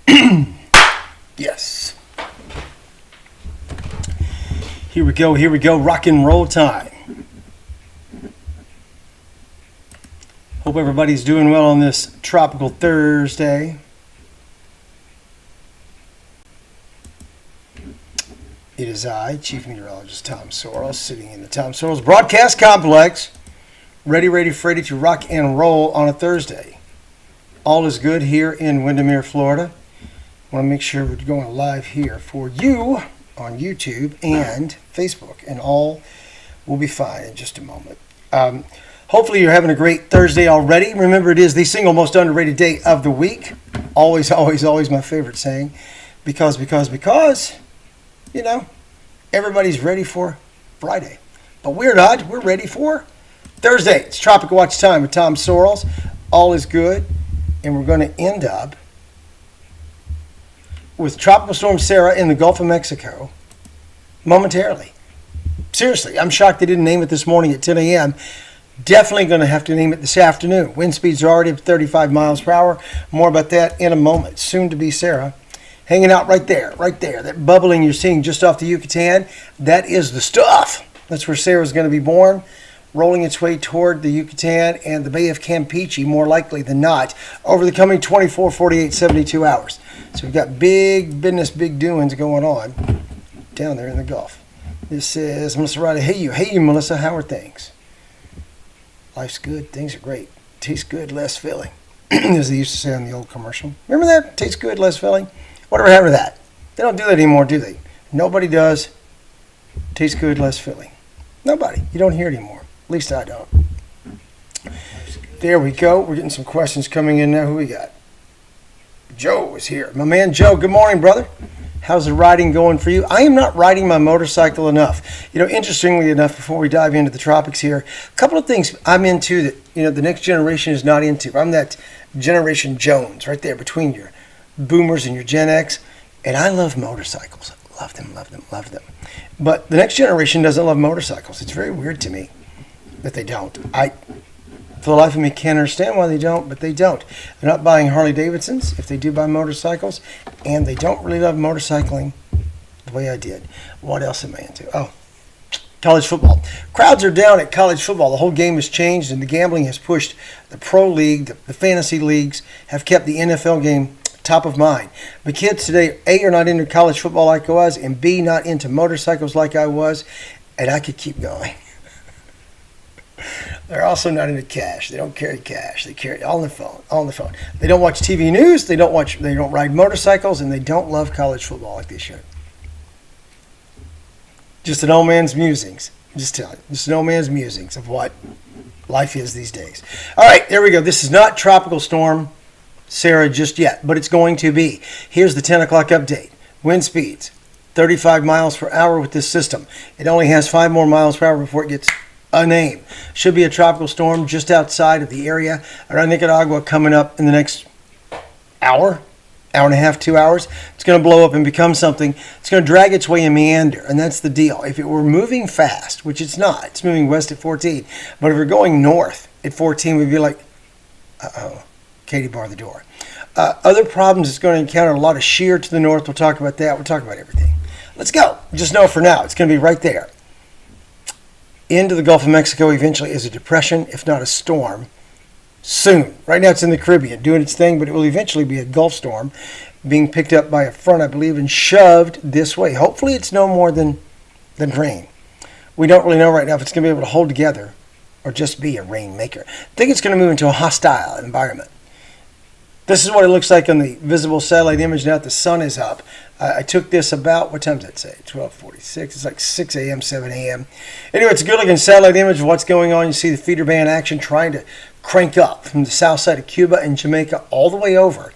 Yes. Here we go. Rock and roll time. Hope everybody's doing well on this tropical Thursday. It is I, Chief Meteorologist Tom Sorrells, sitting in the Tom Sorrells Broadcast Complex, ready to rock and roll on a Thursday. All is good here in Windermere, Florida. I want to make sure we're going live here for you on YouTube and Facebook, and all will be fine in just a moment. Hopefully you're having a great Thursday already. Remember, it is the single most underrated day of the week. Always my favorite saying. Because, you know, everybody's ready for Friday. But we're not. We're ready for Thursday. It's Tropical Watch Time with Tom Sorrells. All is good. And we're going to end up with Tropical Storm Sara in the Gulf of Mexico momentarily. Seriously, I'm shocked they didn't name it this morning at 10 a.m. Definitely going to have to name it this afternoon. Wind speeds are already at 35 miles per hour. More about that in a moment. Soon to be Sara. Hanging out right there. That bubbling you're seeing just off the Yucatan, that is the stuff. That's where Sara's going to be born, rolling its way toward the Yucatan and the Bay of Campeche, more likely than not, over the coming 24, 48, 72 hours. So we've got big business, big doings going on down there in the Gulf. This is Melissa Ryder. Hey you, Melissa. How are things? Life's good. Things are great. Tastes good, less filling, as they used to say on the old commercial. Remember that? Tastes good, less filling? Whatever happened to that? They don't do that anymore, do they? Nobody does. Tastes good, less filling. Nobody. You don't hear it anymore. At least I don't. There we go. We're getting some questions coming in now. Who we got? Joe is here. My man Joe, good morning, brother. How's the riding going for you? I am not riding my motorcycle enough. You know, interestingly enough, before we dive into the tropics here, a couple of things I'm into that, you know, the next generation is not into. I'm that Generation Jones right there between your boomers and your Gen X, and I love motorcycles. Love them. But the next generation doesn't love motorcycles. It's very weird to me that they don't. For the life of me, can't understand why they don't, but they don't. They're not buying Harley Davidsons if they do buy motorcycles, and they don't really love motorcycling the way I did. What else am I into? Oh, college football. Crowds are down at college football. The whole game has changed, and the gambling has pushed the pro league, the fantasy leagues have kept the NFL game top of mind. But kids today, A, are not into college football like I was, and B, not into motorcycles like I was, and I could keep going. They're also not into cash. They don't carry cash. They carry all on the phone. They don't watch TV news. They don't ride motorcycles, and they don't love college football like they should. Just an old man's musings. Just an old man's musings of what life is these days. All right, there we go. This is not Tropical Storm Sara just yet, but it's going to be. Here's the 10 o'clock update. Wind speeds, 35 miles per hour with this system. It only has 5 more miles per hour before it gets a name. Should be a tropical storm just outside of the area around Nicaragua coming up in the next hour and a half, 2 hours. It's going to blow up and become something. It's going to drag its way and meander, and that's the deal. If it were moving fast, which it's not, it's moving west at 14, but if we're going north at 14, we'd be like, uh-oh, Katie, bar the door. Other problems, it's going to encounter a lot of shear to the north. We'll talk about that. We'll talk about everything. Let's go. Just know for now, it's going to be right there. Into the Gulf of Mexico eventually is a depression, if not a storm, soon. Right now it's in the Caribbean doing its thing, but it will eventually be a Gulf storm being picked up by a front, I believe, and shoved this way. Hopefully it's no more than rain. We don't really know right now if it's going to be able to hold together or just be a rainmaker. I think it's going to move into a hostile environment. This is what it looks like on the visible satellite image now that the sun is up. I took this about, what time does that say? 12:46. It's like 6 a.m., 7 a.m. Anyway, it's a good-looking satellite image of what's going on. You see the feeder band action trying to crank up from the south side of Cuba and Jamaica all the way over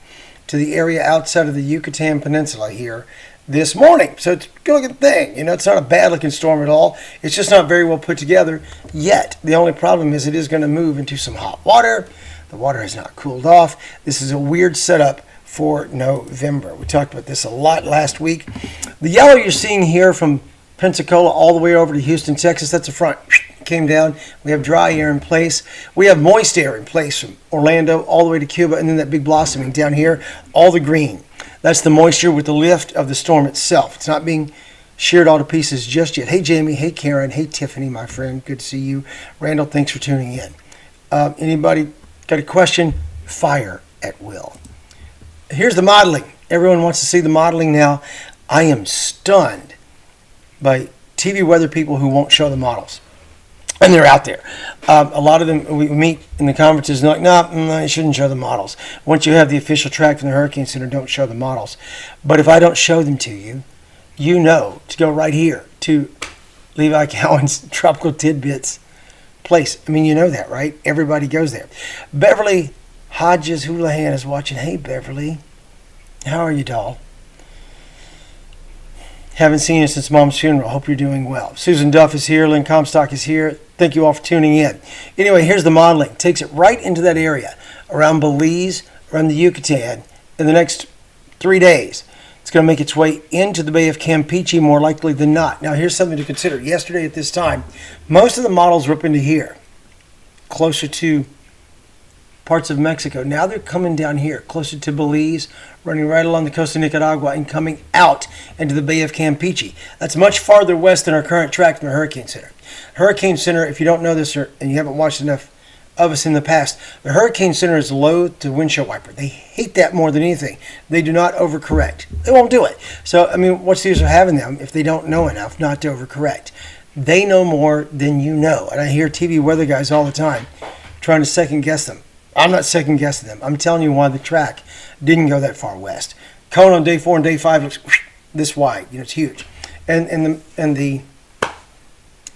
to the area outside of the Yucatan Peninsula here this morning. So it's a good-looking thing. You know, it's not a bad-looking storm at all. It's just not very well put together yet. The only problem is it is going to move into some hot water. The water has not cooled off. This is a weird setup for November. We talked about this a lot last week. The yellow you're seeing here from Pensacola all the way over to Houston, Texas, that's the front. Came down. We have dry air in place. We have moist air in place from Orlando all the way to Cuba, and then that big blossoming down here, all the green. That's the moisture with the lift of the storm itself. It's not being sheared all to pieces just yet. Hey, Jamie. Hey, Karen. Hey, Tiffany, my friend. Good to see you. Randall, thanks for tuning in. Anybody got a question? Fire at will. Here's the modeling. Everyone wants to see the modeling now. I am stunned by TV weather people who won't show the models. And they're out there. A lot of them, we meet in the conferences and they're like, no, you shouldn't show the models. Once you have the official track from the Hurricane Center, don't show the models. But if I don't show them to you, you know to go right here to Levi Cowan's Tropical Tidbits place. I mean, you know that, right? Everybody goes there. Beverly Hodges Houlihan is watching. Hey, Beverly. How are you, doll? Haven't seen you since Mom's funeral. Hope you're doing well. Susan Duff is here. Lynn Comstock is here. Thank you all for tuning in. Anyway, here's the modeling. Takes it right into that area around Belize, around the Yucatan in the next 3 days. It's going to make its way into the Bay of Campeche more likely than not. Now, here's something to consider. Yesterday at this time, most of the models were up into here, closer to parts of Mexico. Now they're coming down here, closer to Belize, running right along the coast of Nicaragua and coming out into the Bay of Campeche. That's much farther west than our current track from the Hurricane Center. Hurricane Center, if you don't know this and you haven't watched enough of us in the past, the Hurricane Center is loath to windshield wiper. They hate that more than anything. They do not overcorrect. They won't do it. So, I mean, what's the use of having them if they don't know enough not to overcorrect? They know more than you know. And I hear TV weather guys all the time trying to second guess them. I'm not second guessing them. I'm telling you why the track didn't go that far west. Cone on day 4 and day 5 looks this wide. You know, it's huge. And the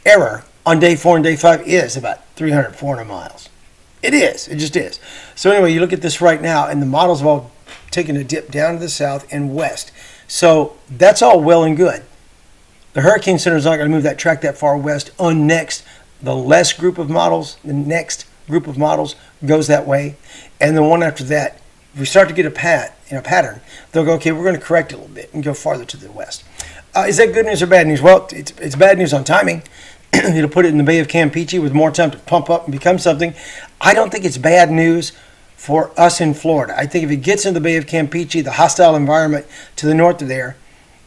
error on day 4 and day 5 is about 300, 400 miles. It is. It just is. So anyway, you look at this right now, and the models have all taken a dip down to the south and west. So that's all well and good. The Hurricane Center is not going to move that track that far west unnext the next group of models goes that way. And the one after that, if we start to get a pattern, they'll go, okay, we're going to correct it a little bit and go farther to the west. Is that good news or bad news? Well, it's bad news on timing. It'll put it in the Bay of Campeche with more time to pump up and become something. I don't think it's bad news for us in Florida. I think if it gets into the Bay of Campeche, the hostile environment to the north of there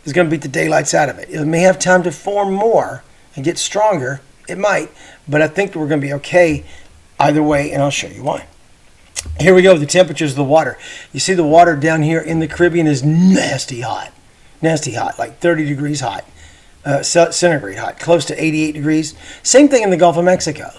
is going to beat the daylights out of it. It may have time to form more and get stronger. It might, but I think we're going to be okay either way, and I'll show you why. Here we go, the temperatures of the water. You see the water down here in the Caribbean is nasty hot, like 30 degrees hot. Centigrade hot, close to 88 degrees. Same thing in the Gulf of Mexico.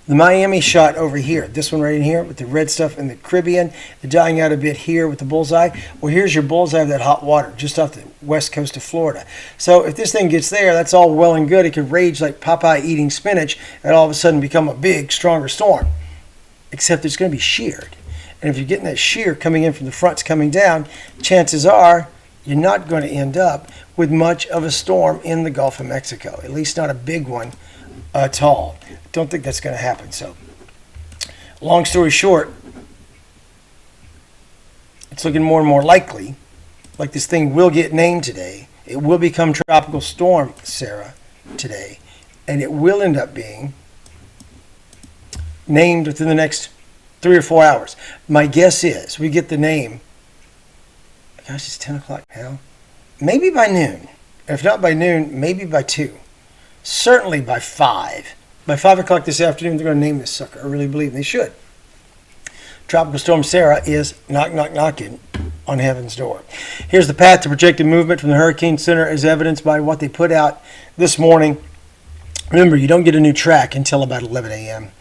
The Miami shot over here, this one right in here with the red stuff in the Caribbean, dying out a bit here with the bullseye. Well, here's your bullseye of that hot water just off the west coast of Florida. So if this thing gets there, that's all well and good. It could rage like Popeye eating spinach and all of a sudden become a big, stronger storm. Except it's going to be sheared. And if you're getting that shear coming in from the fronts coming down, chances are you're not going to end up with much of a storm in the Gulf of Mexico, at least not a big one at all. Don't think that's going to happen. So, long story short, it's looking more and more likely, like this thing will get named today. It will become Tropical Storm Sara today, and it will end up being named within the next 3 or 4 hours. My guess is we get the name. Gosh, it's 10 o'clock now. Maybe by noon. If not by noon, maybe by 2. Certainly by 5. By 5 o'clock this afternoon, they're going to name this sucker. I really believe they should. Tropical Storm Sara is knocking on heaven's door. Here's the path to projected movement from the Hurricane Center as evidenced by what they put out this morning. Remember, you don't get a new track until about 11 a.m.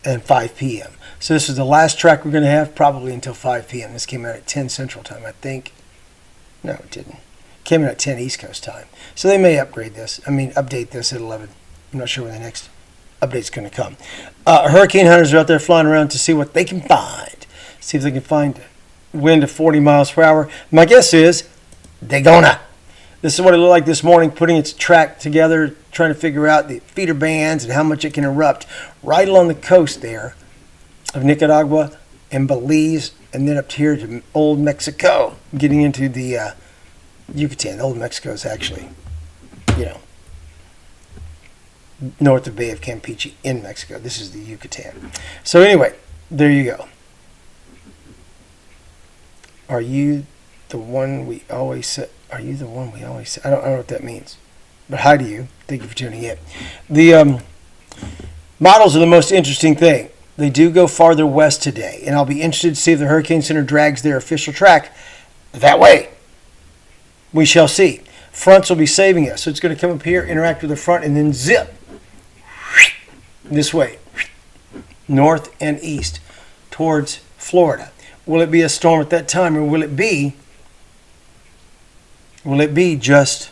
and 5 p.m. So this is the last track we're going to have probably until 5 p.m. This came out at 10 Central Time, I think. No, it didn't. It came in at 10 East Coast time. So they may update this at 11. I'm not sure when the next update's going to come. Hurricane hunters are out there flying around to see what they can find. See if they can find wind of 40 miles per hour. My guess is they're gonna. This is what it looked like this morning, putting its track together, trying to figure out the feeder bands and how much it can erupt right along the coast there of Nicaragua and Belize, and then up here to Old Mexico, getting into the Yucatan. Old Mexico is actually, north of Bay of Campeche in Mexico. This is the Yucatan. So anyway, there you go. Are you the one we always say. Are you the one we always say? I don't know what that means. But hi to you. Thank you for tuning in. The models are the most interesting thing. They do go farther west today, and I'll be interested to see if the Hurricane Center drags their official track that way. We shall see. Fronts will be saving us. So it's going to come up here, interact with the front, and then zip this way, north and east towards Florida. Will it be a storm at that time, or will it be just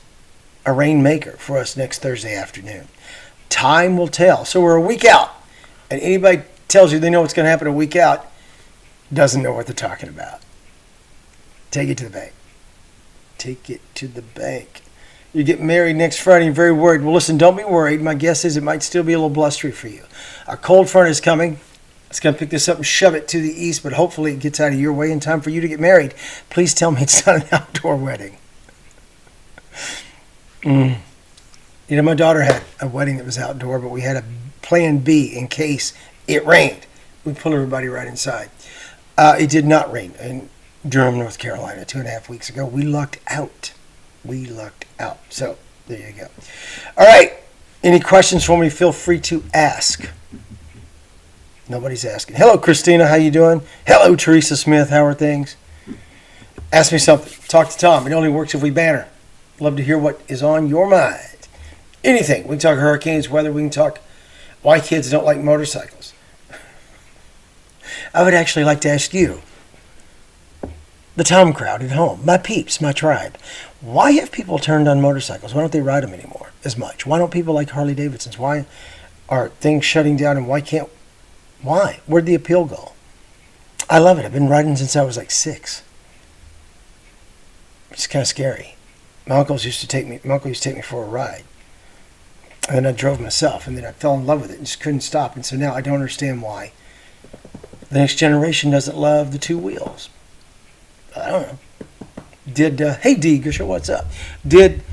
a rainmaker for us next Thursday afternoon? Time will tell. So we're a week out, and anybody tells you they know what's going to happen a week out doesn't know what they're talking about. Take it to the bank. Take it to the bank. You get married next Friday, you're very worried. Well, listen, don't be worried. My guess is it might still be a little blustery for you. A cold front is coming. It's going to pick this up and shove it to the east, but hopefully it gets out of your way in time for you to get married. Please tell me it's not an outdoor wedding. You know, my daughter had a wedding that was outdoor, but we had a plan B in case it rained. We pulled everybody right inside. It did not rain in Durham, North Carolina 2.5 weeks ago. We lucked out. So there you go. All right. Any questions for me? Feel free to ask. Nobody's asking. Hello, Christina. How you doing? Hello, Teresa Smith. How are things? Ask me something. Talk to Tom. It only works if we banter. Love to hear what is on your mind. Anything. We can talk hurricanes, weather. We can talk why kids don't like motorcycles. I would actually like to ask you, the Tom crowd at home, my peeps, my tribe, why have people turned on motorcycles? Why don't they ride them anymore as much? Why don't people like Harley Davidsons? Why are things shutting down, and why? Where'd the appeal go? I love it. I've been riding since I was like 6. It's kind of scary. My uncle used to take me for a ride. And then I drove myself, and then I fell in love with it and just couldn't stop. And so now I don't understand why the next generation doesn't love the 2 wheels. I don't know. Hey D, Gusha, what's up? Did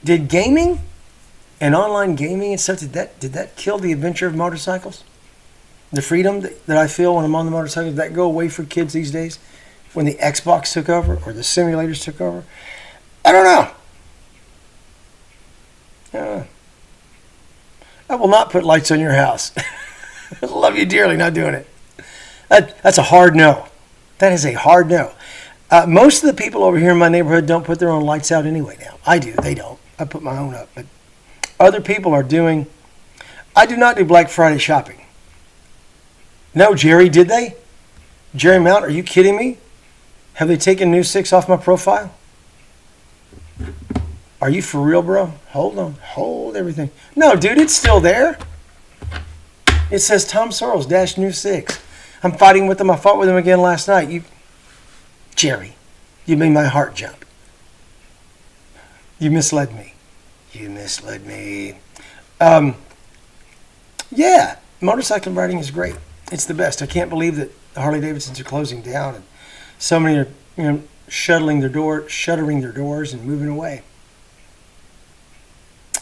gaming and online gaming and stuff, did that kill the adventure of motorcycles? The freedom that I feel when I'm on the motorcycle, did that go away for kids these days? When the Xbox took over or the simulators took over? I don't know. I will not put lights on your house. Love you dearly, not doing it. That's a hard no. That is a hard no. Most of the people over here in my neighborhood don't put their own lights out anyway now. I do. They don't. I put my own up. But other people are doing... I do not do Black Friday shopping. No, Jerry, did they? Jerry Mount, are you kidding me? Have they taken News 6 off my profile? Are you for real, bro? Hold on. Hold everything. No, dude, it's still there. It says Tom Sorrells - News 6. I'm fighting with him. I fought with him again last night. Jerry, you made my heart jump. You misled me. Yeah, motorcycle riding is great. It's the best. I can't believe that the Harley Davidsons are closing down, and so many are, shuttering their doors and moving away.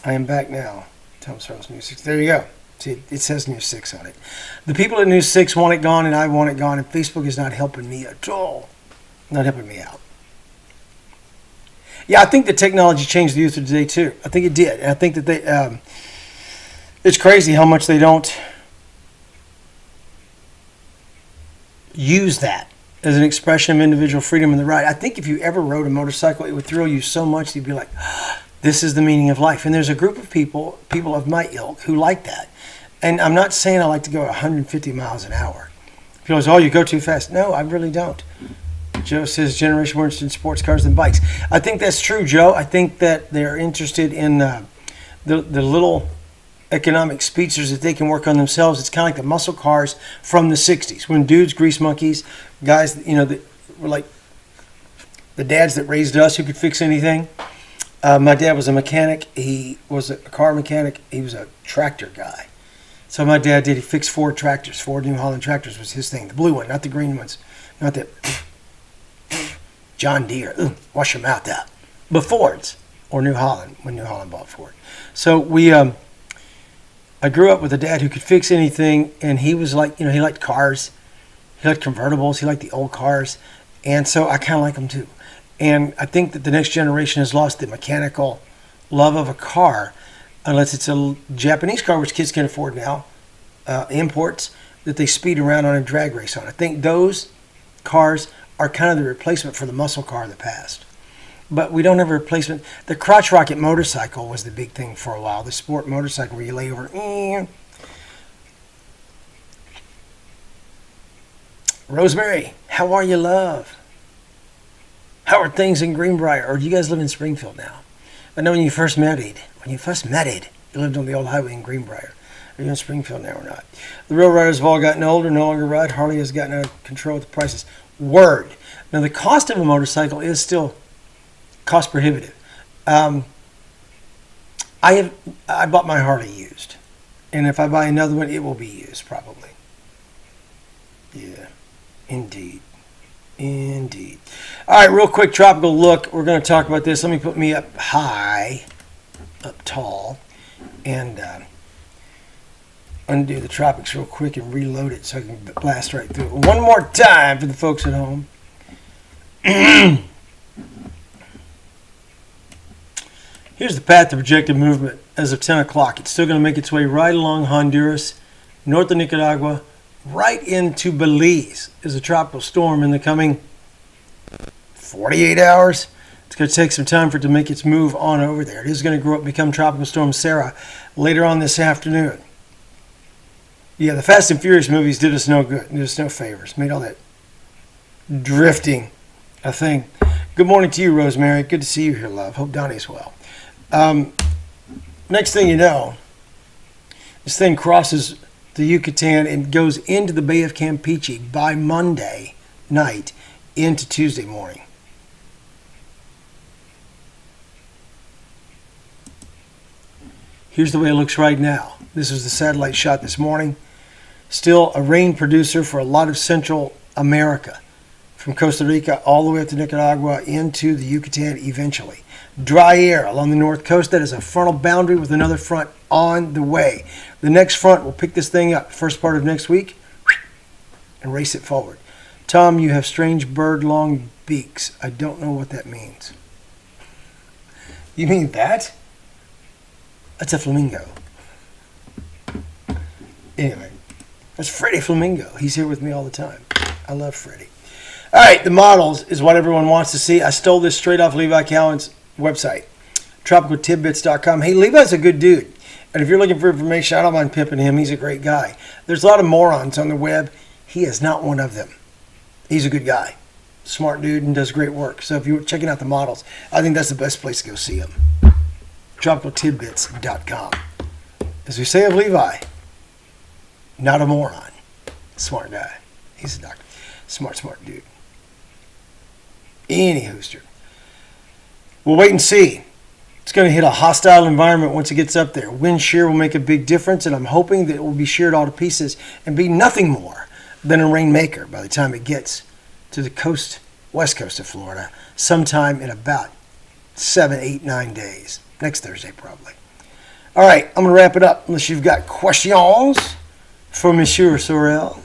I am back now. Tom Sorrells News 6. There you go. See, it says News 6 on it. The people at News 6 want it gone, and I want it gone, and Facebook is not helping me at all. Not helping me out. Yeah, I think the technology changed the youth of today, too. I think it did. And I think that it's crazy how much they don't use that as an expression of individual freedom in the ride. I think if you ever rode a motorcycle, it would thrill you so much that you'd be like, this is the meaning of life. And there's a group of people of my ilk, who like that. And I'm not saying I like to go 150 miles an hour. People say, oh, you go too fast. No, I really don't. Joe says generation more interested in sports cars than bikes. I think that's true, Joe. I think that they're interested in the little economic speedsters that they can work on themselves. It's kind of like the muscle cars from the 60s, when dudes, grease monkeys, guys, that were like the dads that raised us who could fix anything. My dad was a mechanic. He was a car mechanic. He was a tractor guy. So my dad he fixed Ford tractors. Ford New Holland tractors was his thing. The blue one, not the green ones. Not the John Deere. Ooh, wash your mouth out. But Fords, or New Holland, when New Holland bought Ford. So I grew up with a dad who could fix anything, and he was like, he liked cars. He liked convertibles. He liked the old cars. And so I kind of like them too. And I think that the next generation has lost the mechanical love of a car, unless it's a Japanese car, which kids can afford now, imports, that they speed around on a drag race on. I think those cars are kind of the replacement for the muscle car of the past. But we don't have a replacement. The crotch rocket motorcycle was the big thing for a while. The sport motorcycle where you lay over. Rosemary, how are you, love? How are things in Greenbrier? Or do you guys live in Springfield now? I know when you first met it, you lived on the old highway in Greenbrier. Are you in Springfield now or not? The rail riders have all gotten older, no longer ride. Harley has gotten out of control with the prices. Word. Now, the cost of a motorcycle is still cost prohibitive. I bought my Harley used. And if I buy another one, it will be used, probably. Yeah, indeed. Indeed. All right, real quick tropical look. We're going to talk about this. Let me put me up high, up tall, and undo the tropics real quick and reload it so I can blast right through it. One more time for the folks at home. Here's the path of projected movement as of 10 o'clock. It's still going to make its way right along Honduras, north of Nicaragua, right into Belize. Is a tropical storm in the coming 48 hours. It's going to take some time for it to make its move on over there. It is going to grow up and become Tropical Storm Sara later on this afternoon. Yeah, the Fast and Furious movies did us no good, did us no favors. Made all that drifting a thing. Good morning to you, Rosemary. Good to see you here, love. Hope Donnie's well. Next thing you know, this thing crosses the Yucatan and goes into the Bay of Campeche by Monday night into Tuesday morning. Here's the way it looks right now. This was the satellite shot this morning. Still a rain producer for a lot of Central America, from Costa Rica all the way up to Nicaragua into the Yucatan eventually. Dry air along the north coast. That is a frontal boundary with another front on the way. The next front will pick this thing up first part of next week and race it forward. Tom, you have strange bird long beaks. I don't know what that means. You mean that? That's a flamingo. Anyway, that's Freddie Flamingo. He's here with me all the time. I love Freddie. All right, the models is what everyone wants to see. I stole this straight off Levi Cowan's website, tropicaltidbits.com. Hey, Levi's a good dude. And if you're looking for information, I don't mind pimping him. He's a great guy. There's a lot of morons on the web. He is not one of them. He's a good guy. Smart dude and does great work. So if you're checking out the models, I think that's the best place to go see him. tropicaltidbits.com. As we say of Levi, not a moron. Smart guy. He's a doctor. Smart dude. Any hooster. We'll wait and see. It's going to hit a hostile environment once it gets up there. Wind shear will make a big difference, and I'm hoping that it will be sheared all to pieces and be nothing more than a rainmaker by the time it gets to the coast, west coast of Florida, sometime in about 7, 8, 9 days. Next Thursday, probably. All right, I'm going to wrap it up unless you've got questions for Monsieur Sorrell.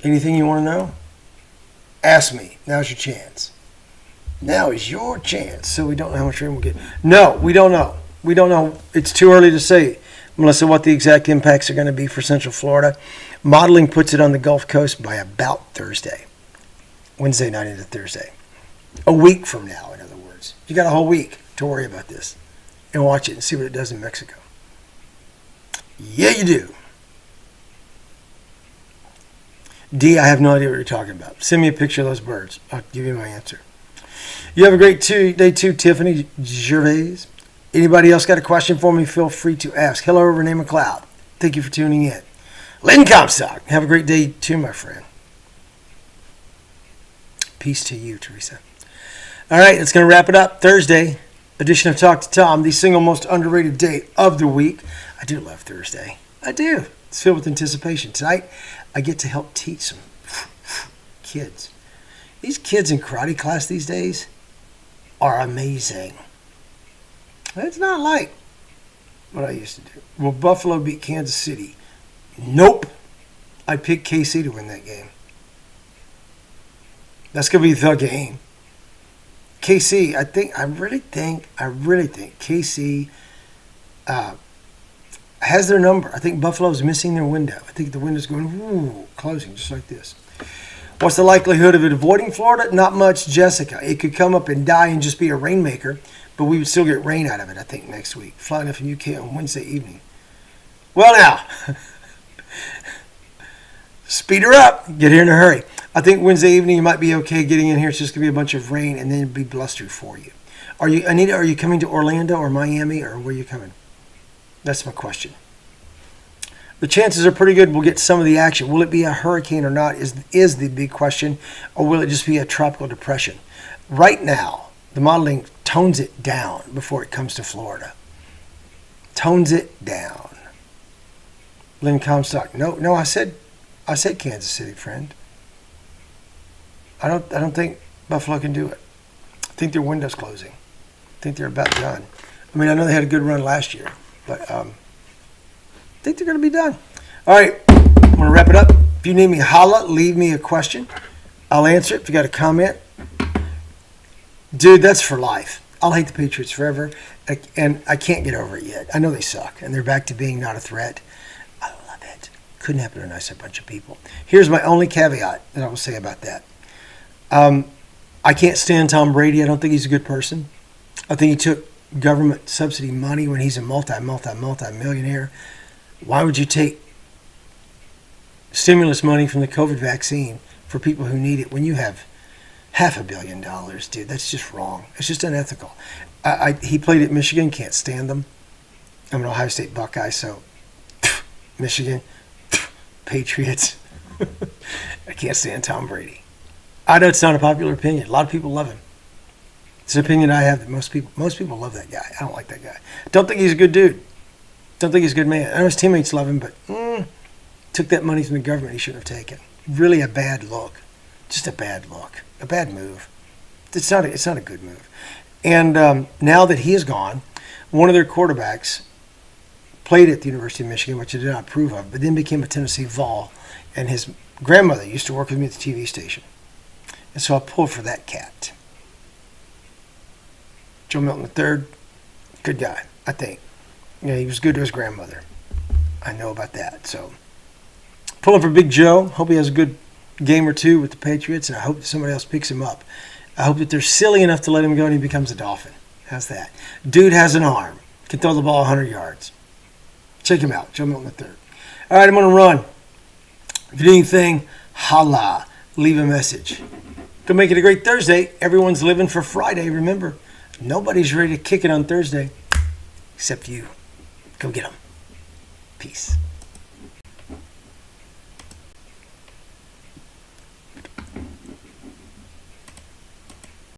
Anything you want to know? Ask me. Now's your chance. Now is your chance. So we don't know how much rain we'll get. No, we don't know. We don't know. It's too early to say, Melissa, what the exact impacts are going to be for Central Florida. Modeling puts it on the Gulf Coast by about Thursday. Wednesday night into Thursday. A week from now, in other words. You got a whole week to worry about this. And watch it and see what it does in Mexico. Yeah, you do. D, I have no idea what you're talking about. Send me a picture of those birds. I'll give you my answer. You have a great day too, Tiffany Gervais. Anybody else got a question for me? Feel free to ask. Hello, Renee McLeod. Thank you for tuning in. Lynn Comstock. Have a great day too, my friend. Peace to you, Teresa. All right, that's going to wrap it up. Thursday edition of Talk to Tom, the single most underrated day of the week. I do love Thursday. I do. It's filled with anticipation. Tonight, I get to help teach some kids. These kids in karate class these days are amazing. It's not like what I used to do. Will Buffalo beat Kansas City? Nope. I picked KC to win that game. That's going to be the game. KC, I really think KC has their number. I think Buffalo's missing their window. I think the window's going, closing just like this. What's the likelihood of it avoiding Florida? Not much, Jessica. It could come up and die and just be a rainmaker, but we would still get rain out of it, I think, next week. Flying up from UK on Wednesday evening. Well, now, speed her up. Get here in a hurry. I think Wednesday evening you might be okay getting in here. It's just going to be a bunch of rain and then it'll be blustery for you. Anita, are you coming to Orlando or Miami, or where are you coming? That's my question. The chances are pretty good we'll get some of the action. Will it be a hurricane or not is the big question, or will it just be a tropical depression? Right now, the modeling tones it down before it comes to Florida. Tones it down. Lynn Comstock. No, I said Kansas City, friend. I don't think Buffalo can do it. I think their window's closing. I think they're about done. I mean, I know they had a good run last year, but I think they're going to be done. All right, I'm going to wrap it up. If you need me, holla, leave me a question. I'll answer it. If you got a comment, dude, that's for life. I'll hate the Patriots forever, and I can't get over it yet. I know they suck, and they're back to being not a threat. I love it. Couldn't happen to a nicer bunch of people. Here's my only caveat that I will say about that. I can't stand Tom Brady. I don't think he's a good person. I think he took government subsidy money when he's a multi-millionaire. Why would you take stimulus money from the COVID vaccine for people who need it when you have $500 million, dude? That's just wrong. It's just unethical. He played at Michigan. Can't stand them. I'm an Ohio State Buckeye, so Michigan, Patriots. I can't stand Tom Brady. I know it's not a popular opinion. A lot of people love him. It's an opinion I have that most people love that guy. I don't like that guy. Don't think he's a good dude. Don't think he's a good man. I know his teammates love him, but took that money from the government he shouldn't have taken. Really a bad look. Just a bad look. A bad move. It's not a good move. And now that he is gone, one of their quarterbacks played at the University of Michigan, which I did not approve of, but then became a Tennessee Vol. And his grandmother used to work with me at the TV station. And so I pulled for that cat. Joe Milton III, good guy, I think. Yeah, he was good to his grandmother. I know about that. So pulling for Big Joe. Hope he has a good game or two with the Patriots, and I hope that somebody else picks him up. I hope that they're silly enough to let him go and he becomes a Dolphin. How's that? Dude has an arm. Can throw the ball 100 yards. Check him out, Joe Milton III. All right, I'm going to run. If you need anything, holla. Leave a message. Go make it a great Thursday. Everyone's living for Friday. Remember, nobody's ready to kick it on Thursday except you. Go get them. Peace.